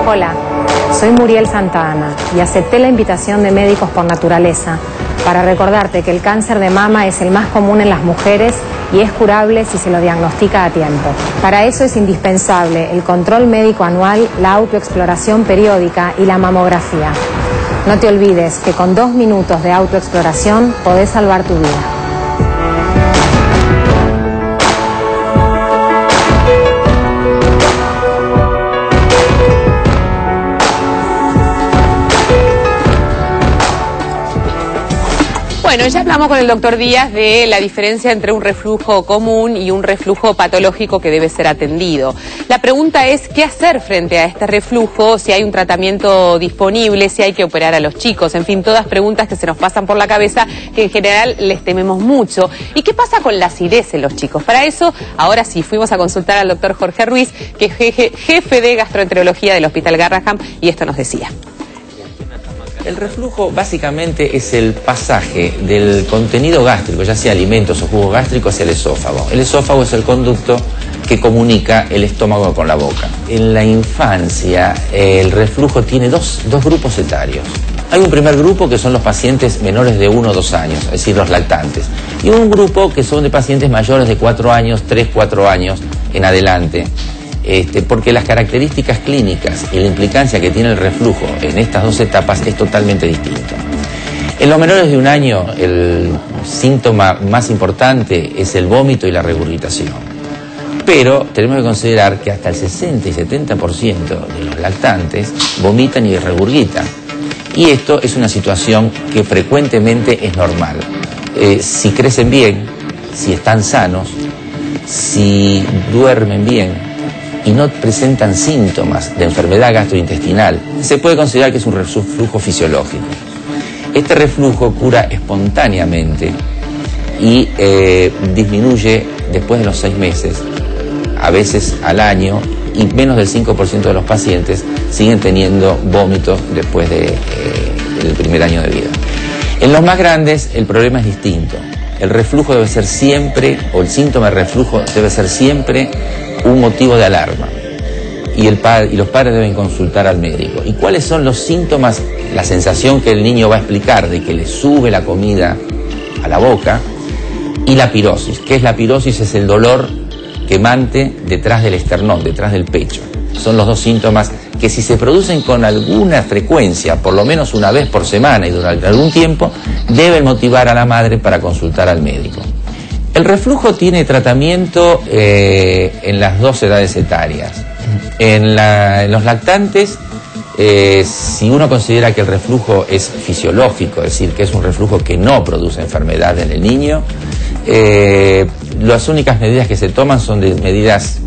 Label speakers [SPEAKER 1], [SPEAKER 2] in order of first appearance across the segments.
[SPEAKER 1] Hola, soy Muriel Santa Ana y acepté la invitación de Médicos por Naturaleza para recordarte que el cáncer de mama es el más común en las mujeres y es curable si se lo diagnostica a tiempo. Para eso es indispensable el control médico anual, la autoexploración periódica y la mamografía. No te olvides que con 2 minutos de autoexploración podés salvar tu vida.
[SPEAKER 2] Bueno, ya hablamos con el doctor Díaz de la diferencia entre un reflujo común y un reflujo patológico que debe ser atendido. La pregunta es, ¿qué hacer frente a este reflujo? Si hay un tratamiento disponible, si hay que operar a los chicos, en fin, todas preguntas que se nos pasan por la cabeza, que en general les tememos mucho. ¿Y qué pasa con la acidez en los chicos? Para eso, ahora sí, fuimos a consultar al doctor Jorge Ruiz, que es jefe de gastroenterología del Hospital Garrahan, y esto nos decía.
[SPEAKER 3] El reflujo básicamente es el pasaje del contenido gástrico, ya sea alimentos o jugo gástrico, hacia el esófago. El esófago es el conducto que comunica el estómago con la boca. En la infancia el reflujo tiene dos grupos etarios. Hay un primer grupo que son los pacientes menores de 1 o 2 años, es decir, los lactantes. Y un grupo que son de pacientes mayores de 4 años, 3, 4 años en adelante. Porque las características clínicas y la implicancia que tiene el reflujo en estas dos etapas es totalmente distinta. En los menores de 1 año el síntoma más importante es el vómito y la regurgitación. Pero tenemos que considerar que hasta el 60 y 70% de los lactantes vomitan y regurgitan. Y esto es una situación que frecuentemente es normal. Si crecen bien, si están sanos, si duermen bien y no presentan síntomas de enfermedad gastrointestinal, se puede considerar que es un reflujo fisiológico. Este reflujo cura espontáneamente y disminuye después de los 6 meses, a veces al año, y menos del 5% de los pacientes siguen teniendo vómitos después del primer año de vida. En los más grandes el problema es distinto. El reflujo debe ser siempre, o el síntoma de reflujo debe ser siempre un motivo de alarma. Y los padres deben consultar al médico. ¿Y cuáles son los síntomas? La sensación que el niño va a explicar de que le sube la comida a la boca, y la pirosis. ¿Qué es la pirosis? Es el dolor quemante detrás del esternón, detrás del pecho. Son los 2 síntomas que, si se producen con alguna frecuencia, por lo menos una vez por semana y durante algún tiempo, deben motivar a la madre para consultar al médico. El reflujo tiene tratamiento en las 2 edades etarias. En los lactantes, si uno considera que el reflujo es fisiológico, es decir, que es un reflujo que no produce enfermedad en el niño, las únicas medidas que se toman son de medidas,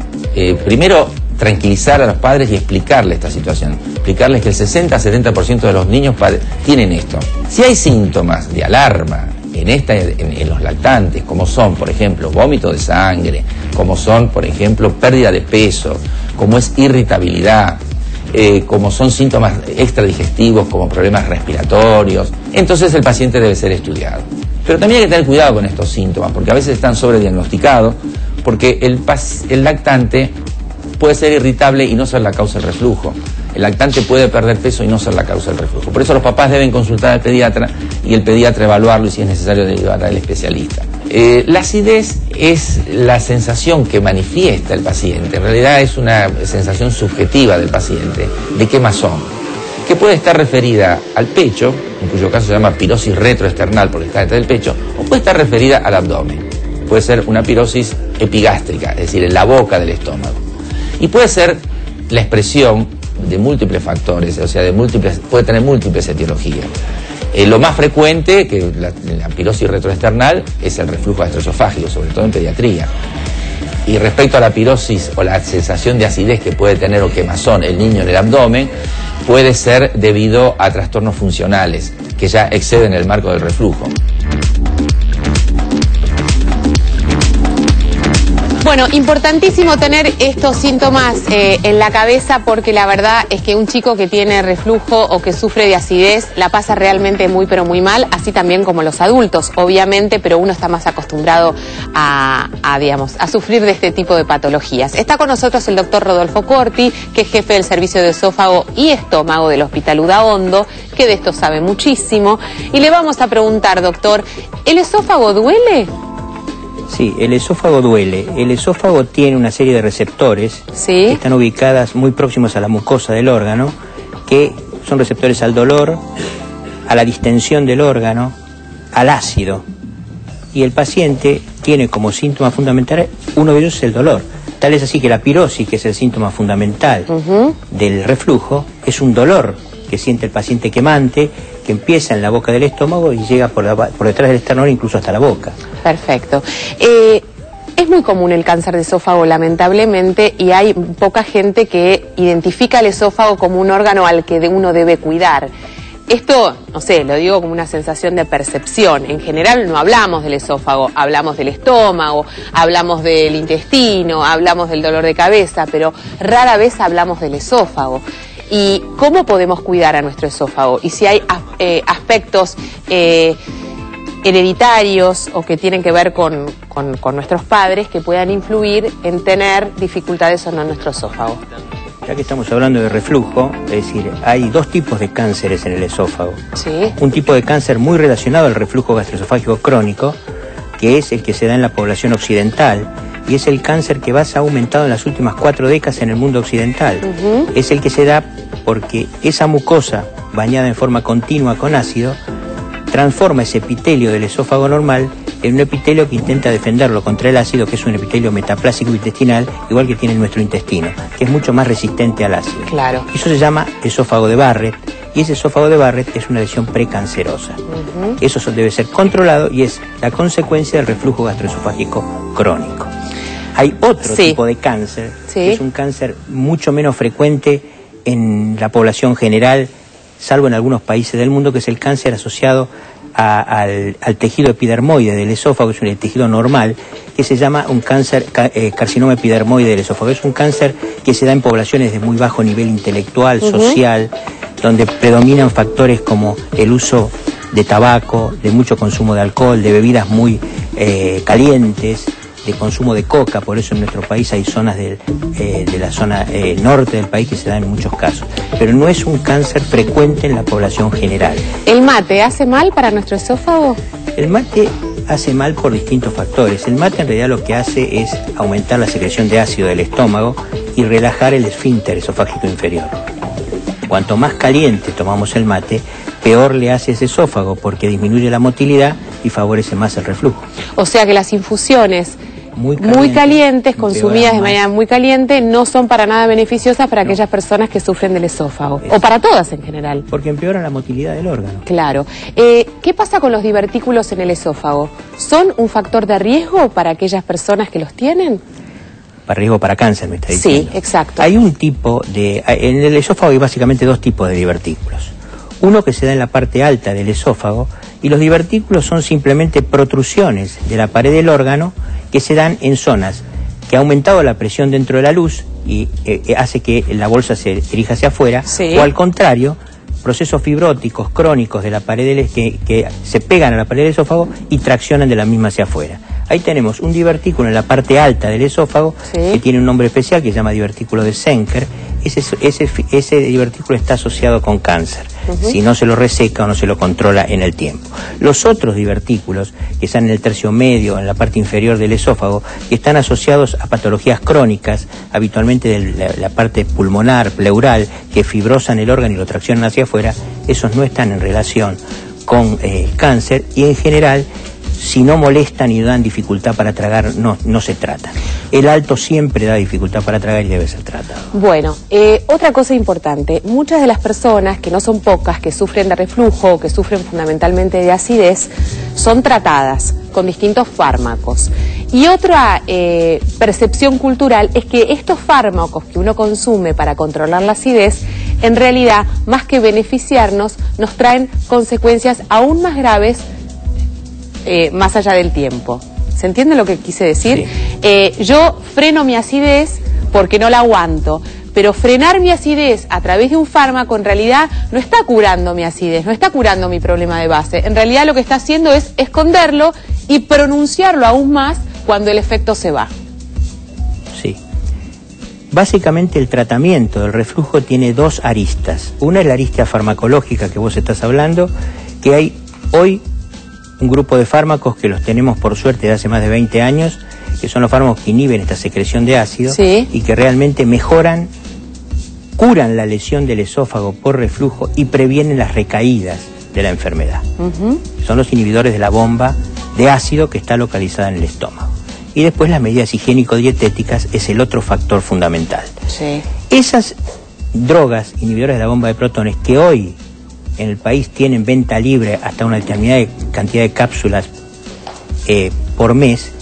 [SPEAKER 3] primero, tranquilizar a los padres y explicarles esta situación. Explicarles que el 60-70% de los niños tienen esto. Si hay síntomas de alarma en los lactantes, como son, por ejemplo, vómito de sangre, como son, por ejemplo, pérdida de peso, como es irritabilidad, como son síntomas extradigestivos, como problemas respiratorios, entonces el paciente debe ser estudiado. Pero también hay que tener cuidado con estos síntomas, porque a veces están sobrediagnosticados, porque el lactante puede ser irritable y no ser la causa del reflujo. El lactante puede perder peso y no ser la causa del reflujo. Por eso los papás deben consultar al pediatra y el pediatra evaluarlo, y si es necesario derivar al especialista. La acidez es la sensación que manifiesta el paciente. En realidad es una sensación subjetiva del paciente, de quemazón, que puede estar referida al pecho, en cuyo caso se llama pirosis retroesternal porque está detrás del pecho, o puede estar referida al abdomen. Puede ser una pirosis epigástrica, es decir, en la boca del estómago. Y puede ser la expresión de múltiples factores, o sea, puede tener múltiples etiologías. Lo más frecuente, que la pirosis retroesternal, es el reflujo gastroesofágico, sobre todo en pediatría. Y respecto a la pirosis o la sensación de acidez que puede tener o quemazón el niño en el abdomen, puede ser debido a trastornos funcionales que ya exceden el marco del reflujo.
[SPEAKER 2] Bueno, importantísimo tener estos síntomas en la cabeza, porque la verdad es que un chico que tiene reflujo o que sufre de acidez la pasa realmente muy pero muy mal, así también como los adultos, obviamente, pero uno está más acostumbrado a sufrir de este tipo de patologías. Está con nosotros el doctor Rodolfo Corti, que es jefe del servicio de esófago y estómago del Hospital Udaondo, que de esto sabe muchísimo, y le vamos a preguntar, doctor, ¿el esófago duele?
[SPEAKER 4] Sí, el esófago duele. El esófago tiene una serie de receptores que están ubicadas muy próximos a la mucosa del órgano, que son receptores al dolor, a la distensión del órgano, al ácido. Y el paciente tiene como síntoma fundamental, uno de ellos es el dolor. Tal es así que la pirosis, que es el síntoma fundamental del reflujo, es un dolor que siente el paciente quemante, que empieza en la boca del estómago y llega por detrás del esternón, incluso hasta la boca.
[SPEAKER 2] Perfecto. Es muy común el cáncer de esófago, lamentablemente, y hay poca gente que identifica el esófago como un órgano al que uno debe cuidar. Esto, no sé, lo digo como una sensación de percepción. En general no hablamos del esófago, hablamos del estómago, hablamos del intestino, hablamos del dolor de cabeza, pero rara vez hablamos del esófago. ¿Y cómo podemos cuidar a nuestro esófago? Y si hay aspectos hereditarios o que tienen que ver con nuestros padres que puedan influir en tener dificultades o no en nuestro esófago.
[SPEAKER 4] Ya que estamos hablando de reflujo, es decir, hay dos tipos de cánceres en el esófago.
[SPEAKER 2] Sí.
[SPEAKER 4] Un tipo de cáncer muy relacionado al reflujo gastroesofágico crónico, que es el que se da en la población occidental, y es el cáncer que más ha aumentado en las últimas 4 décadas en el mundo occidental. Es el que se da porque esa mucosa, bañada en forma continua con ácido, transforma ese epitelio del esófago normal en un epitelio que intenta defenderlo contra el ácido, que es un epitelio metaplásico intestinal, igual que tiene nuestro intestino, que es mucho más resistente al ácido.
[SPEAKER 2] Claro.
[SPEAKER 4] Eso se llama esófago de Barrett, y ese esófago de Barrett es una lesión precancerosa. Eso debe ser controlado y es la consecuencia del reflujo gastroesofágico crónico. Hay otro tipo de cáncer, que es un cáncer mucho menos frecuente en la población general, salvo en algunos países del mundo, que es el cáncer asociado al tejido epidermoide del esófago, es un tejido normal, que se llama un cáncer, carcinoma epidermoide del esófago. Es un cáncer que se da en poblaciones de muy bajo nivel intelectual, social, donde predominan factores como el uso de tabaco, de mucho consumo de alcohol, de bebidas muy calientes, de consumo de coca. Por eso en nuestro país hay zonas de la zona norte del país que se dan en muchos casos. Pero no es un cáncer frecuente en la población general.
[SPEAKER 2] ¿El mate hace mal para nuestro esófago?
[SPEAKER 4] El mate hace mal por distintos factores. El mate en realidad lo que hace es aumentar la secreción de ácido del estómago y relajar el esfínter esofágico inferior. Cuanto más caliente tomamos el mate, peor le hace ese esófago, porque disminuye la motilidad y favorece más el reflujo.
[SPEAKER 2] O sea que las infusiones muy calientes, consumidas de manera muy caliente, no son para nada beneficiosas para aquellas personas que sufren del esófago, o para todas en general.
[SPEAKER 4] Porque empeoran la motilidad del órgano.
[SPEAKER 2] Claro. ¿Qué pasa con los divertículos en el esófago? ¿Son un factor de riesgo para aquellas personas que los tienen?
[SPEAKER 4] Para riesgo para cáncer, me está diciendo.
[SPEAKER 2] Sí, exacto.
[SPEAKER 4] Hay un tipo de... En el esófago hay básicamente 2 tipos de divertículos. Uno que se da en la parte alta del esófago, y los divertículos son simplemente protrusiones de la pared del órgano que se dan en zonas que ha aumentado la presión dentro de la luz y hace que la bolsa se dirija hacia afuera, o al contrario, procesos fibróticos crónicos de la pared que se pegan a la pared del esófago y traccionan de la misma hacia afuera. Ahí tenemos un divertículo en la parte alta del esófago, que tiene un nombre especial que se llama divertículo de Zenker. Ese divertículo está asociado con cáncer, si no se lo reseca o no se lo controla en el tiempo. Los otros divertículos, que están en el tercio medio, en la parte inferior del esófago, que están asociados a patologías crónicas, habitualmente de la parte pulmonar, pleural, que fibrosan el órgano y lo traccionan hacia afuera, esos no están en relación con el cáncer, y en general, si no molestan y dan dificultad para tragar, no se tratan. El alto siempre da dificultad para tragar y debe ser tratado.
[SPEAKER 2] Bueno, otra cosa importante, muchas de las personas, que no son pocas, que sufren de reflujo, que sufren fundamentalmente de acidez, son tratadas con distintos fármacos. Y otra percepción cultural es que estos fármacos que uno consume para controlar la acidez, en realidad, más que beneficiarnos, nos traen consecuencias aún más graves más allá del tiempo. ¿Se entiende lo que quise decir? Yo freno mi acidez porque no la aguanto, pero frenar mi acidez a través de un fármaco en realidad no está curando mi acidez, no está curando mi problema de base. En realidad lo que está haciendo es esconderlo y pronunciarlo aún más cuando el efecto se va.
[SPEAKER 4] Sí. Básicamente el tratamiento del reflujo tiene dos aristas. Una es la arista farmacológica que vos estás hablando, que hay hoy un grupo de fármacos que los tenemos por suerte de hace más de 20 años, que son los fármacos que inhiben esta secreción de ácido,
[SPEAKER 2] sí,
[SPEAKER 4] y que realmente mejoran, curan la lesión del esófago por reflujo y previenen las recaídas de la enfermedad. Son los inhibidores de la bomba de ácido que está localizada en el estómago. Y después las medidas higiénico-dietéticas es el otro factor fundamental.
[SPEAKER 2] Sí.
[SPEAKER 4] Esas drogas inhibidores de la bomba de protones que hoy en el país tienen venta libre hasta una determinada cantidad de cápsulas por mes,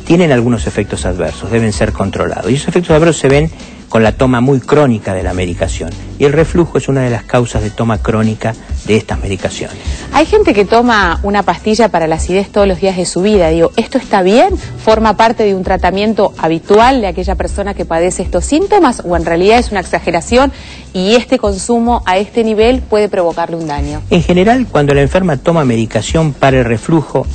[SPEAKER 4] tienen algunos efectos adversos, deben ser controlados. Y esos efectos adversos se ven con la toma muy crónica de la medicación. Y el reflujo es una de las causas de toma crónica de estas medicaciones.
[SPEAKER 2] Hay gente que toma una pastilla para la acidez todos los días de su vida. Digo, ¿esto está bien? ¿Forma parte de un tratamiento habitual de aquella persona que padece estos síntomas? ¿O en realidad es una exageración y este consumo a este nivel puede provocarle un daño?
[SPEAKER 4] En general, cuando la enferma toma medicación para el reflujo,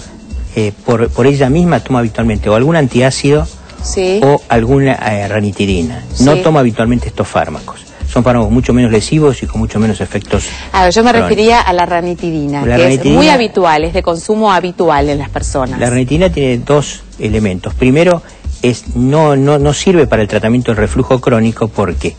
[SPEAKER 4] por ella misma toma habitualmente o algún antiácido, sí, o alguna ranitidina. Sí. No toma habitualmente estos fármacos. Son fármacos mucho menos lesivos y con mucho menos efectos.
[SPEAKER 2] Yo me refería a la ranitidina, es muy habitual, es de consumo habitual en las personas.
[SPEAKER 4] La ranitidina tiene dos elementos. Primero, no sirve para el tratamiento del reflujo crónico porque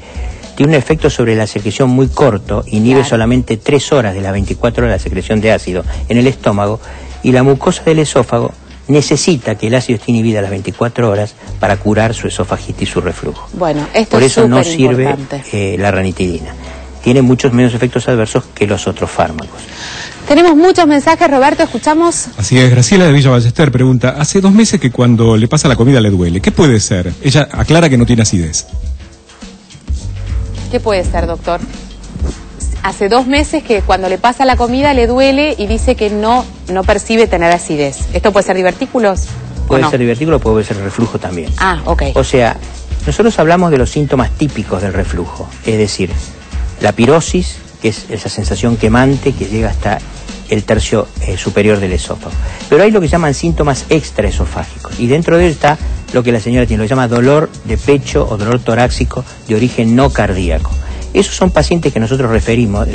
[SPEAKER 4] tiene un efecto sobre la secreción muy corto, inhibe solamente 3 horas de las 24 horas de la secreción de ácido en el estómago, y la mucosa del esófago necesita que el ácido esté inhibido a las 24 horas para curar su esofagitis y su reflujo.
[SPEAKER 2] Bueno, esto
[SPEAKER 4] por
[SPEAKER 2] es
[SPEAKER 4] eso no sirve
[SPEAKER 2] importante.
[SPEAKER 4] La ranitidina. Tiene muchos menos efectos adversos que los otros fármacos.
[SPEAKER 2] Tenemos muchos mensajes, Roberto, escuchamos.
[SPEAKER 5] Así es, Graciela de Villa Ballester pregunta, hace 2 meses que cuando le pasa la comida le duele, ¿qué puede ser? Ella aclara que no tiene acidez.
[SPEAKER 2] ¿Qué puede ser, doctor? Hace 2 meses que cuando le pasa la comida le duele y dice que no percibe tener acidez. ¿Esto puede ser divertículos?
[SPEAKER 4] Puede ser divertículo, puede ser reflujo también.
[SPEAKER 2] Ah, ok.
[SPEAKER 4] O sea, nosotros hablamos de los síntomas típicos del reflujo, es decir, la pirosis, que es esa sensación quemante que llega hasta el tercio superior del esófago. Pero hay lo que llaman síntomas extraesofágicos, y dentro de ello está lo que la señora tiene, lo que llama dolor de pecho o dolor torácico de origen no cardíaco. Esos son pacientes que nosotros referimos,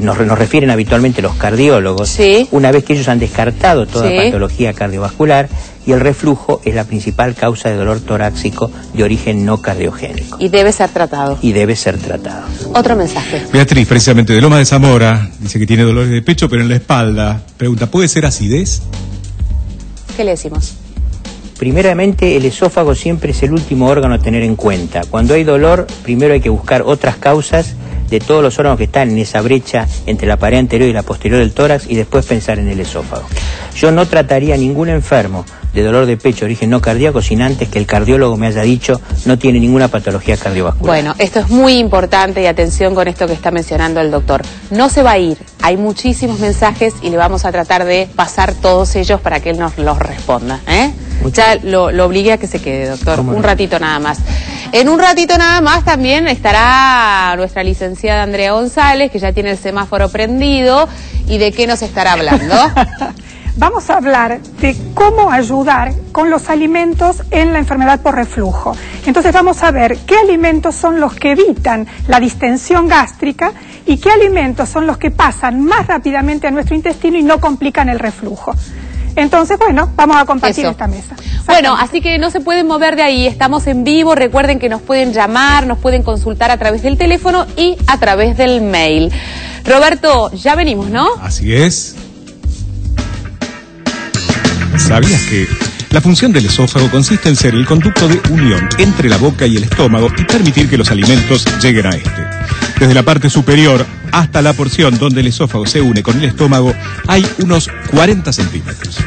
[SPEAKER 4] nos refieren habitualmente los cardiólogos, sí, una vez que ellos han descartado toda patología cardiovascular, y el reflujo es la principal causa de dolor torácico de origen no cardiogénico.
[SPEAKER 2] Y debe ser tratado.
[SPEAKER 4] Y debe ser tratado.
[SPEAKER 2] Otro mensaje.
[SPEAKER 5] Beatriz, precisamente de Loma de Zamora, dice que tiene dolores de pecho pero en la espalda. Pregunta, ¿puede ser acidez?
[SPEAKER 2] ¿Qué le decimos?
[SPEAKER 4] Primeramente, el esófago siempre es el último órgano a tener en cuenta. Cuando hay dolor, primero hay que buscar otras causas de todos los órganos que están en esa brecha entre la pared anterior y la posterior del tórax, y después pensar en el esófago. Yo no trataría a ningún enfermo de dolor de pecho de origen no cardíaco sin antes que el cardiólogo me haya dicho no tiene ninguna patología cardiovascular.
[SPEAKER 2] Bueno, esto es muy importante y atención con esto que está mencionando el doctor. No se va a ir, hay muchísimos mensajes y le vamos a tratar de pasar todos ellos para que él nos los responda, Ya lo obligué a que se quede, doctor, un ratito nada más. En un ratito nada más también estará nuestra licenciada Andrea González, que ya tiene el semáforo prendido. ¿Y de qué nos estará hablando?
[SPEAKER 6] Vamos a hablar de cómo ayudar con los alimentos en la enfermedad por reflujo. Entonces vamos a ver qué alimentos son los que evitan la distensión gástrica y qué alimentos son los que pasan más rápidamente a nuestro intestino y no complican el reflujo. Entonces, bueno, vamos a compartir esta mesa.
[SPEAKER 2] Bueno, así que no se pueden mover de ahí, estamos en vivo, recuerden que nos pueden llamar, nos pueden consultar a través del teléfono y a través del mail. Roberto, ya venimos, ¿no?
[SPEAKER 5] Así es. ¿Sabías que la función del esófago consiste en ser el conducto de unión entre la boca y el estómago y permitir que los alimentos lleguen a este? Desde la parte superior hasta la porción donde el esófago se une con el estómago hay unos 40 centímetros.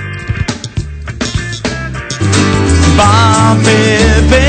[SPEAKER 7] Va, bebé.